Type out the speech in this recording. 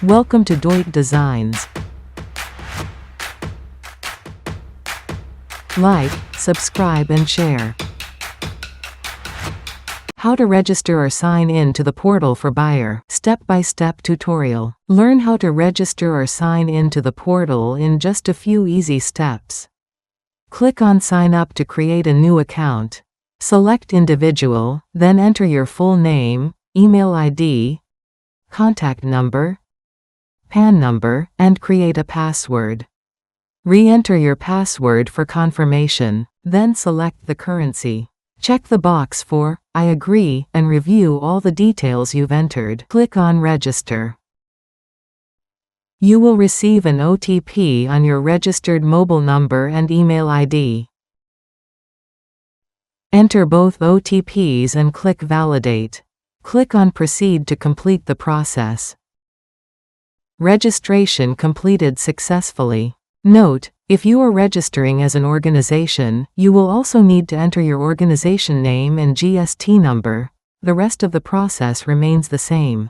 Welcome to Doit Designs. Like, subscribe and share. How to register or sign in to the portal for buyer. Step-by-step tutorial. Learn how to register or sign in to the portal in just a few easy steps. Click on Sign Up to create a new account. Select Individual, then enter your full name, email ID, contact number, PAN number, and create a password. Re-enter your password for confirmation, then select the currency. Check the box for I agree and review all the details you've entered. Click on Register. You will receive an OTP on your registered mobile number and email ID. Enter both OTPs and click Validate. Click on Proceed to complete the process. Registration completed successfully. Note, if you are registering as an organization, you will also need to enter your organization name and GST number. The rest of the process remains the same.